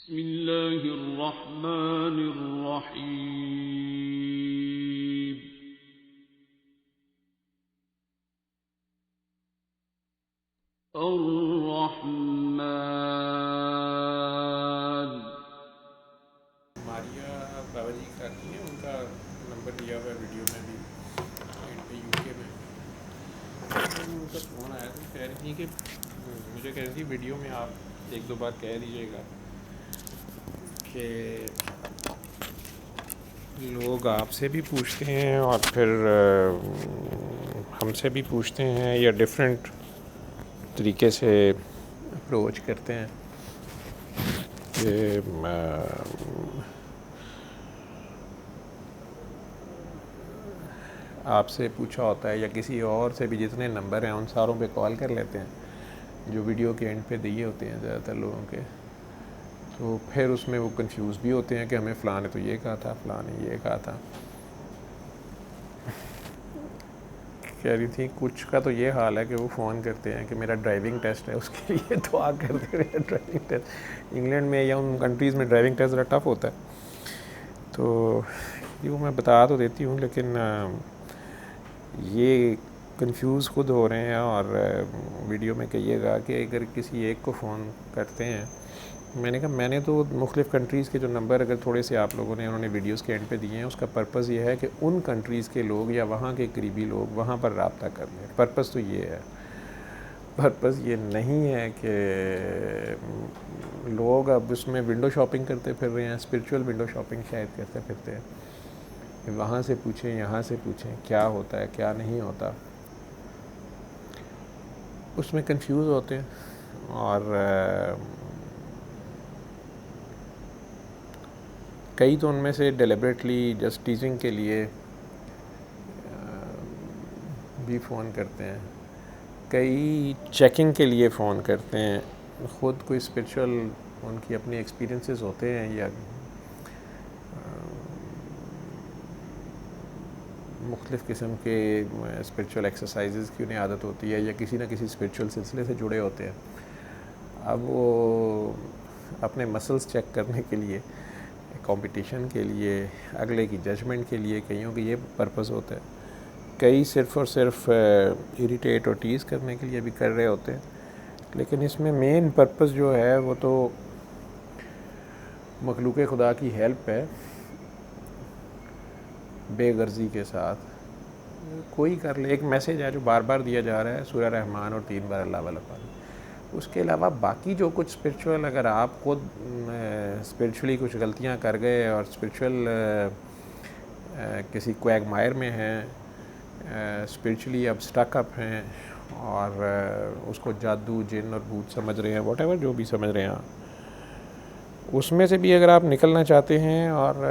بسم اللہ الرحمن الرحیم الرحمن. ماریہ بابا جی کرتی ہیں، ان کا نمبر دیا ہوا ہے ویڈیو میں بھی، یو کے میں. ان کا فون آیا تھا، کہہ رہی تھیں کہ مجھے کہہ رہی تھی ویڈیو میں آپ ایک دو بار کہہ دیجیے گا کہ لوگ آپ سے بھی پوچھتے ہیں اور پھر ہم سے بھی پوچھتے ہیں یا ڈفرینٹ طریقے سے اپروچ کرتے ہیں کہ آپ سے پوچھا ہوتا ہے یا کسی اور سے بھی، جتنے نمبر ہیں ان ساروں پہ کال کر لیتے ہیں جو ویڈیو کے اینڈ پہ دیے ہوتے ہیں زیادہ تر لوگوں کے. تو پھر اس میں وہ کنفیوز بھی ہوتے ہیں کہ ہمیں فلاں نے تو یہ کہا تھا، فلاں نے یہ کہا تھا. کہہ رہی تھیں کچھ کا تو یہ حال ہے کہ وہ فون کرتے ہیں کہ میرا ڈرائیونگ ٹیسٹ ہے، اس کے لیے دعا کر دے رہے ہیں. ڈرائیونگ ٹیسٹ انگلینڈ میں یا ان کنٹریز میں ڈرائیونگ ٹیسٹ ذرا ٹف ہوتا ہے، تو وہ میں بتا تو دیتی ہوں، لیکن یہ کنفیوز خود ہو رہے ہیں. اور ویڈیو میں کہیے گا کہ اگر کسی ایک کو فون کرتے ہیں، میں نے کہا میں نے تو مختلف کنٹریز کے جو نمبر اگر تھوڑے سے آپ لوگوں نے انہوں نے ویڈیوز کے اینڈ پہ دیے ہیں، اس کا پرپز یہ ہے کہ ان کنٹریز کے لوگ یا وہاں کے قریبی لوگ وہاں پر رابطہ کر لیں. پرپز تو یہ ہے، پرپز یہ نہیں ہے کہ لوگ اب اس میں ونڈو شاپنگ کرتے پھر رہے ہیں. اسپرچول ونڈو شاپنگ شاید کرتے پھرتے ہیں کہ وہاں سے پوچھیں یہاں سے پوچھیں کیا ہوتا ہے کیا نہیں ہوتا. اس میں کنفیوز ہوتے ہیں. اور کئی تو ان میں سے ڈیلیبریٹلی جسٹ ٹیزنگ کے لیے بھی فون کرتے ہیں، کئی چیکنگ کے لیے فون کرتے ہیں. خود کوئی اسپرچول ان کی اپنی ایکسپیرینسز ہوتے ہیں یا مختلف قسم کے اسپرچول ایکسرسائزز کی انہیں عادت ہوتی ہے یا کسی نہ کسی اسپرچول سلسلے سے جڑے ہوتے ہیں. اب وہ اپنے مسلز چیک کرنے کے لیے، کمپٹیشن کے لیے، اگلے کی ججمنٹ کے لیے، کئیوں کے یہ پرپز ہوتا ہے. کئی صرف اور صرف اریٹیٹ اور ٹیز کرنے کے لیے بھی کر رہے ہوتے ہیں. لیکن اس میں مین پرپز جو ہے وہ تو مخلوق خدا کی ہیلپ ہے. بے غرضی کے ساتھ کوئی کر لے. ایک میسیج ہے جو بار بار دیا جا رہا ہے، سورہ رحمان اور 3 بار اللہ والا پڑھ. اس کے علاوہ باقی جو کچھ اسپرچول، اگر آپ خود اسپرچولی کچھ غلطیاں کر گئے اور اسپرچول کسی کویگ مائر میں ہیں، اسپرچولی اب سٹک اپ ہیں اور اس کو جادو جن اور بھوت سمجھ رہے ہیں، واٹ ایور جو بھی سمجھ رہے ہیں، اس میں سے بھی اگر آپ نکلنا چاہتے ہیں اور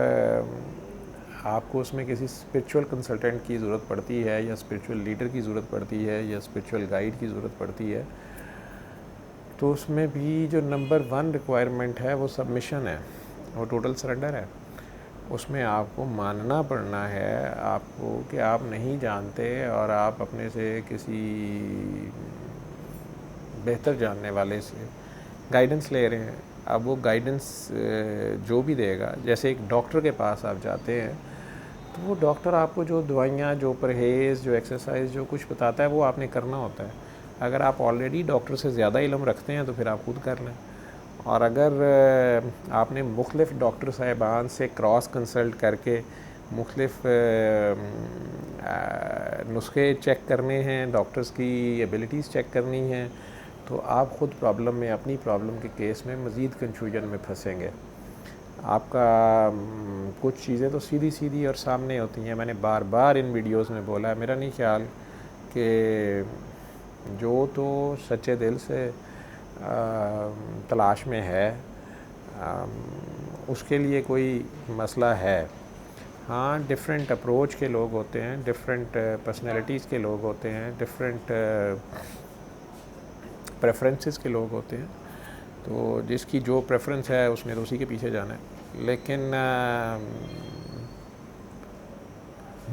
آپ کو اس میں کسی اسپرچول کنسلٹنٹ کی ضرورت پڑتی ہے یا اسپرچول لیڈر کی ضرورت پڑتی ہے یا اسپرچول گائیڈ کی ضرورت پڑتی ہے، تو اس میں بھی جو نمبر 1 ریکوائرمنٹ ہے وہ سبمیشن ہے، وہ ٹوٹل سرنڈر ہے. اس میں آپ کو ماننا پڑنا ہے آپ کو کہ آپ نہیں جانتے اور آپ اپنے سے کسی بہتر جاننے والے سے گائیڈنس لے رہے ہیں. اب وہ گائیڈنس جو بھی دے گا، جیسے ایک ڈاکٹر کے پاس آپ جاتے ہیں تو وہ ڈاکٹر آپ کو جو دوائیاں، جو پرہیز، جو ایکسرسائز، جو کچھ بتاتا ہے وہ آپ نے کرنا ہوتا ہے. اگر آپ آلریڈی ڈاکٹر سے زیادہ علم رکھتے ہیں تو پھر آپ خود کر لیں. اور اگر آپ نے مختلف ڈاکٹر صاحبان سے کراس کنسلٹ کر کے مختلف نسخے چیک کرنے ہیں، ڈاکٹرز کی ایبلٹیز چیک کرنی ہیں، تو آپ خود پرابلم میں، اپنی پرابلم کے کیس میں مزید کنفیوژن میں پھنسیں گے. آپ کا کچھ چیزیں تو سیدھی سیدھی اور سامنے ہوتی ہیں. میں نے بار بار ان ویڈیوز میں بولا ہے، میرا نہیں خیال کہ جو تو سچے دل سے تلاش میں ہے اس کے لیے کوئی مسئلہ ہے. ہاں، ڈفرینٹ اپروچ کے لوگ ہوتے ہیں، ڈفرینٹ پرسنالٹیز کے لوگ ہوتے ہیں، ڈفرینٹ پریفرنسز کے لوگ ہوتے ہیں. تو جس کی جو پریفرنس ہے اس نے تو اسی کے پیچھے جانا ہے. لیکن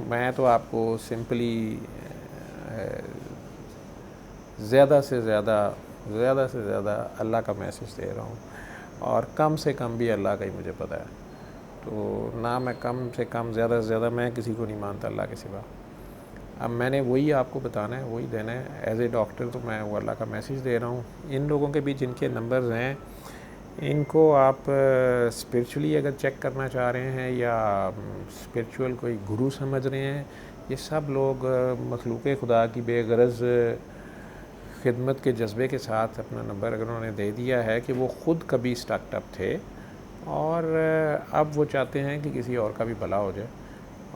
میں تو آپ کو سمپلی زیادہ سے زیادہ اللہ کا میسیج دے رہا ہوں. اور کم سے کم بھی اللہ کا ہی مجھے پتہ ہے. تو نہ میں کم سے کم زیادہ سے زیادہ میں کسی کو نہیں مانتا اللہ کے سوا. اب میں نے وہی آپ کو بتانا ہے, وہی دینا ہے ایز اے ڈاکٹر. تو میں وہ اللہ کا میسیج دے رہا ہوں. ان لوگوں کے بھی جن کے نمبرز ہیں, ان کو آپ اسپرچولی اگر چیک کرنا چاہ رہے ہیں یا اسپرچول کوئی گرو سمجھ رہے ہیں, یہ سب لوگ مخلوق خدا کی بے غرض خدمت کے جذبے کے ساتھ اپنا نمبر اگر انہوں نے دے دیا ہے کہ وہ خود کبھی اسٹارٹ اپ تھے اور اب وہ چاہتے ہیں کہ کسی اور کا بھی بھلا ہو جائے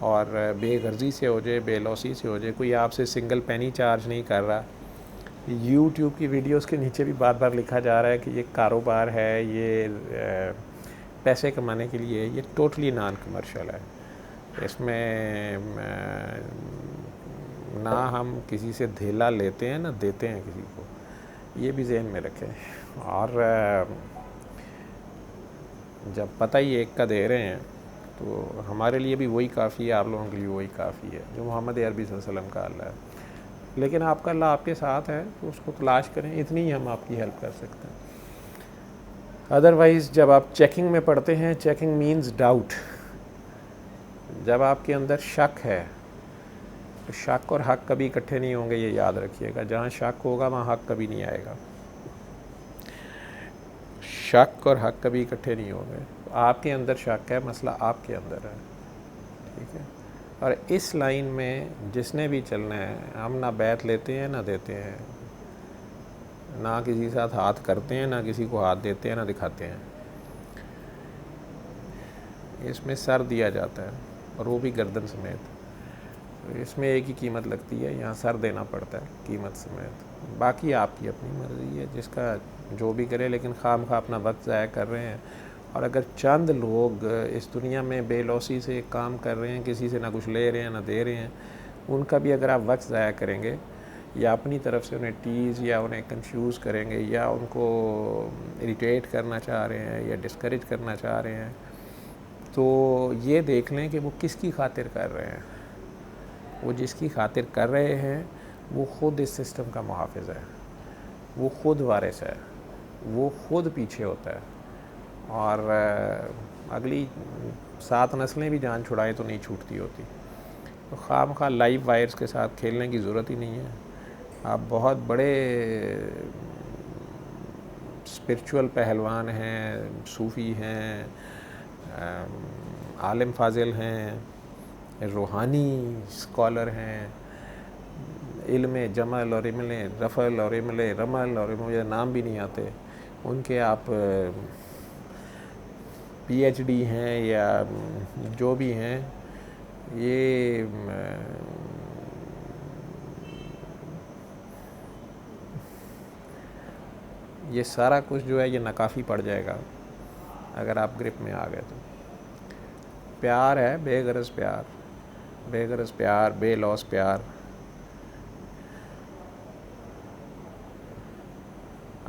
اور بے غرضی سے ہو جائے, بے لوسی سے ہو جائے. کوئی آپ سے سنگل پینی چارج نہیں کر رہا. یوٹیوب کی ویڈیوز کے نیچے بھی بار بار لکھا جا رہا ہے کہ یہ کاروبار ہے, یہ پیسے کمانے کے لیے. یہ ٹوٹلی نان کمرشل ہے. اس میں نہ ہم کسی سے دھیلا لیتے ہیں نہ دیتے ہیں کسی کو, یہ بھی ذہن میں رکھیں. اور جب پتہ ہی ایک کا دے رہے ہیں تو ہمارے لیے بھی وہی کافی ہے, آپ لوگوں کے لیے وہی کافی ہے جو محمد عربی صلی اللہ علیہ وسلم کا اللہ ہے. لیکن آپ کا اللہ آپ کے ساتھ ہے تو اس کو تلاش کریں, اتنی ہی ہم آپ کی ہیلپ کر سکتے ہیں. ادروائز جب آپ چیکنگ میں پڑھتے ہیں, چیکنگ مینز ڈاؤٹ. جب آپ کے اندر شک ہے تو شک اور حق کبھی اکٹھے نہیں ہوں گے, یہ یاد رکھیے گا. جہاں شک ہوگا وہاں حق کبھی نہیں آئے گا. شک اور حق کبھی اکٹھے نہیں ہوں گے. آپ کے اندر شک ہے, مسئلہ آپ کے اندر ہے, ٹھیک ہے. اور اس لائن میں جس نے بھی چلنا ہے, ہم نہ بیعت لیتے ہیں نہ دیتے ہیں, نہ کسی کے ساتھ ہاتھ کرتے ہیں, نہ کسی کو ہاتھ دیتے ہیں, نہ دکھاتے ہیں. اس میں سر دیا جاتا ہے اور وہ بھی گردن سمیت. اس میں ایک ہی قیمت لگتی ہے, یہاں سر دینا پڑتا ہے قیمت سمیت. باقی آپ کی اپنی مرضی ہے, جس کا جو بھی کرے. لیکن خواہ اپنا وقت ضائع کر رہے ہیں. اور اگر چند لوگ اس دنیا میں بے لوسی سے کام کر رہے ہیں, کسی سے نہ کچھ لے رہے ہیں نہ دے رہے ہیں, ان کا بھی اگر آپ وقت ضائع کریں گے یا اپنی طرف سے انہیں ٹیز یا انہیں کنفیوز کریں گے یا ان کو اریٹیٹ کرنا چاہ رہے ہیں یا ڈسکریج کرنا چاہ رہے ہیں, تو یہ دیکھ لیں کہ وہ کس کی خاطر کر رہے ہیں. وہ جس کی خاطر کر رہے ہیں وہ خود اس سسٹم کا محافظ ہے, وہ خود وارث ہے, وہ خود پیچھے ہوتا ہے. اور اگلی 7 نسلیں بھی جان چھڑائیں تو نہیں چھوٹتی ہوتی. تو خواہ لائیو وائرس کے ساتھ کھیلنے کی ضرورت ہی نہیں ہے. آپ بہت بڑے اسپرچول پہلوان ہیں, صوفی ہیں, عالم فاضل ہیں, روحانی اسکالر ہیں, علم جمل اور علم رفل اور علم رمل اور مجھے نام بھی نہیں آتے, ان کے آپ پی ایچ ڈی ہیں یا جو بھی ہیں, یہ سارا کچھ جو ہے یہ ناکافی پڑ جائے گا اگر آپ گرپ میں آ گئے تو. پیار ہے, بے غرض پیار, بے غرض پیار, بے لوس پیار,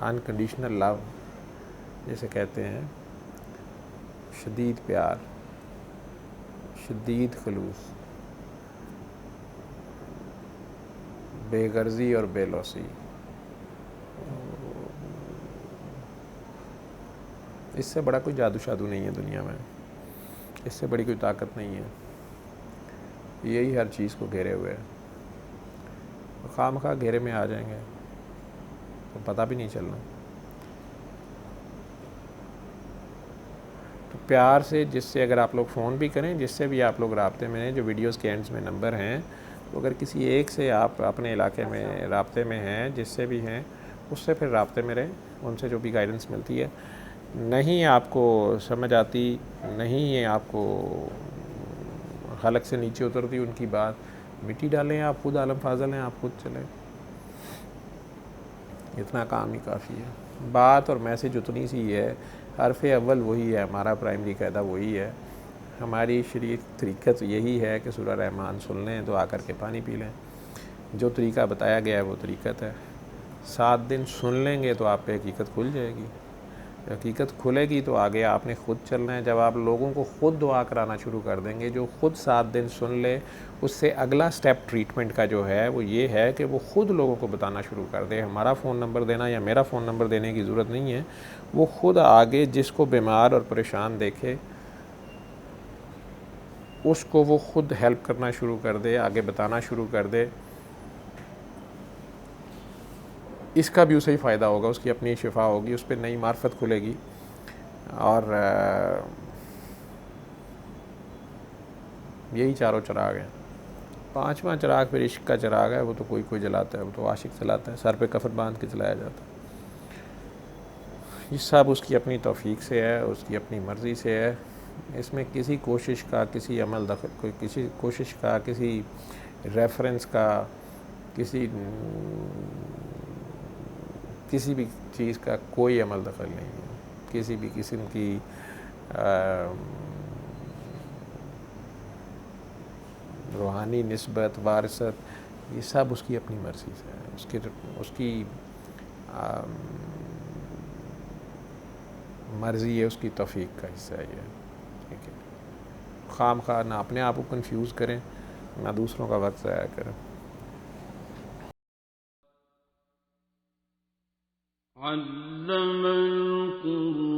انکنڈیشنل لو جسے کہتے ہیں, شدید پیار, شدید خلوص, بے غرضی اور بے لوسی. اس سے بڑا کوئی جادو شادو نہیں ہے دنیا میں, اس سے بڑی کوئی طاقت نہیں ہے. یہی ہر چیز کو گھیرے ہوئے ہے. خواہ گھیرے میں آ جائیں گے تو پتہ بھی نہیں چلنا. تو پیار سے, جس سے اگر آپ لوگ فون بھی کریں, جس سے بھی آپ لوگ رابطے میں ہیں, جو ویڈیوز کے اینڈز میں نمبر ہیں, تو اگر کسی ایک سے آپ اپنے علاقے میں رابطے میں ہیں, جس سے بھی ہیں, اس سے پھر رابطے میں رہیں, ان سے جو بھی گائیڈنس ملتی ہے. نہیں آپ کو سمجھ آتی, نہیں ہے آپ کو حلق سے نیچے اترتی ان کی بات, مٹی ڈالیں. آپ خود عالم فاضل ہیں, آپ خود چلیں, اتنا کام ہی کافی ہے. بات اور میسج اتنی سی ہے, حرف اول وہی ہے, ہمارا پرائمری قاعدہ وہی ہے, ہماری شریعت طریقت یہی ہے کہ سورہ رحمان سن لیں تو آ کر کے پانی پی لیں. جو طریقہ بتایا گیا ہے وہ طریقت ہے. 7 دن سن لیں گے تو آپ پہ حقیقت کھل جائے گی. حقیقت کھلے گی تو آگے آپ نے خود چلنا ہے. جب آپ لوگوں کو خود دعا کرانا شروع کر دیں گے, جو خود 7 دن سن لے, اس سے اگلا سٹیپ ٹریٹمنٹ کا جو ہے وہ یہ ہے کہ وہ خود لوگوں کو بتانا شروع کر دے. ہمارا فون نمبر دینا یا میرا فون نمبر دینے کی ضرورت نہیں ہے, وہ خود آگے جس کو بیمار اور پریشان دیکھے اس کو وہ خود ہیلپ کرنا شروع کر دے, آگے بتانا شروع کر دے. اس کا بھی اسے ہی فائدہ ہوگا, اس کی اپنی شفا ہوگی, اس پہ نئی معرفت کھلے گی. اور یہی چاروں چراغ ہیں. 5واں چراغ پھر عشق کا چراغ ہے, وہ تو کوئی جلاتا ہے, وہ تو عاشق جلاتا ہے, سر پہ کفن باندھ کے جلایا جاتا ہے. یہ سب اس کی اپنی توفیق سے ہے, اس کی اپنی مرضی سے ہے. اس میں کسی کوشش کا, کسی عمل دخل, کسی کوشش کا, کسی ریفرنس کا, کسی بھی چیز کا کوئی عمل دخل نہیں ہے. کسی بھی قسم کی روحانی نسبت, وارثت, یہ سب اس کی اپنی مرضی سے ہے. اس کی مرضی ہے, اس کی توفیق کا حصہ ہے یہ. ٹھیک ہے, خام خواہ نہ اپنے آپ کو کنفیوز کریں, نہ دوسروں کا وقت ضائع کریں. علم القرآن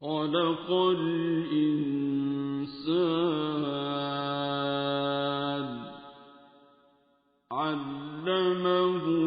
خلق الإنسان علمه